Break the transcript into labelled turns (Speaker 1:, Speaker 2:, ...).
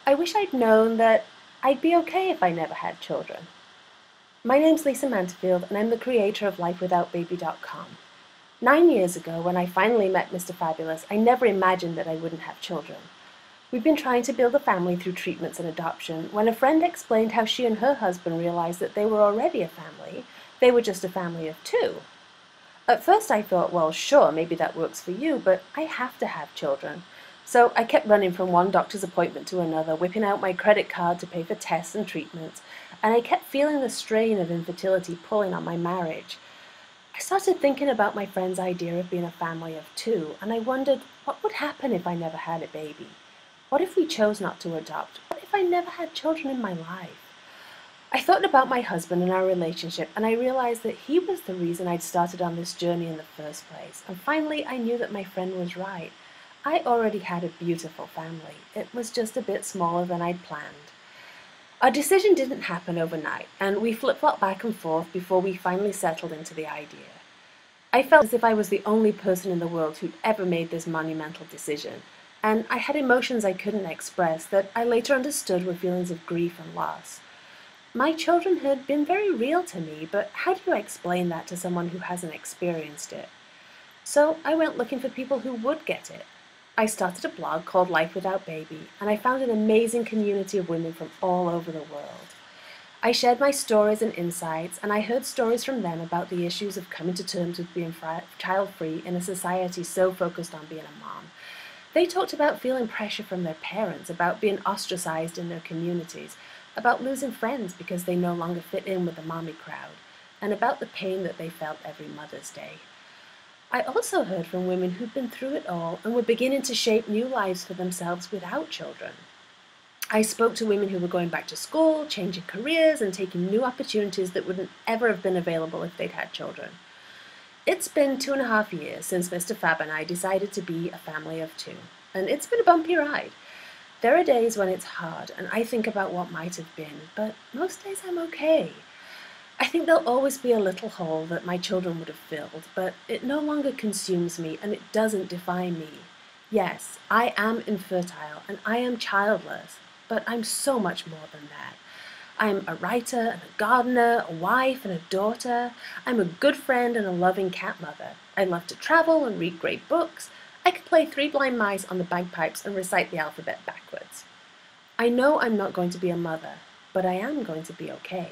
Speaker 1: I wish I'd known that I'd be okay if I never had children. My name's Lisa Manterfield, and I'm the creator of LifeWithoutBaby.com. 9 years ago, when I finally met Mr. Fabulous, I never imagined that I wouldn't have children. We'd been trying to build a family through treatments and adoption when a friend explained how she and her husband realized that they were already a family. They were just a family of two. At first I thought, well, sure, maybe that works for you, but I have to have children. So I kept running from one doctor's appointment to another, whipping out my credit card to pay for tests and treatments, and I kept feeling the strain of infertility pulling on my marriage. I started thinking about my friend's idea of being a family of two, and I wondered what would happen if I never had a baby. What if we chose not to adopt? What if I never had children in my life? I thought about my husband and our relationship, and I realized that he was the reason I'd started on this journey in the first place. And finally, I knew that my friend was right. I already had a beautiful family. It was just a bit smaller than I'd planned. Our decision didn't happen overnight, and we flip-flopped back and forth before we finally settled into the idea. I felt as if I was the only person in the world who'd ever made this monumental decision, and I had emotions I couldn't express that I later understood were feelings of grief and loss. My children had been very real to me, but how do you explain that to someone who hasn't experienced it? So I went looking for people who would get it. I started a blog called Life Without Baby, and I found an amazing community of women from all over the world. I shared my stories and insights, and I heard stories from them about the issues of coming to terms with being child-free in a society so focused on being a mom. They talked about feeling pressure from their parents, about being ostracized in their communities, about losing friends because they no longer fit in with the mommy crowd, and about the pain that they felt every Mother's Day. I also heard from women who'd been through it all and were beginning to shape new lives for themselves without children. I spoke to women who were going back to school, changing careers, and taking new opportunities that wouldn't ever have been available if they'd had children. It's been 2.5 years since Mr. Fab and I decided to be a family of two, and it's been a bumpy ride. There are days when it's hard and I think about what might have been, but most days I'm okay. I think there'll always be a little hole that my children would have filled, but it no longer consumes me and it doesn't define me. Yes, I am infertile and I am childless, but I'm so much more than that. I'm a writer and a gardener, a wife and a daughter. I'm a good friend and a loving cat mother. I love to travel and read great books. I could play Three Blind Mice on the bagpipes and recite the alphabet backwards. I know I'm not going to be a mother, but I am going to be okay.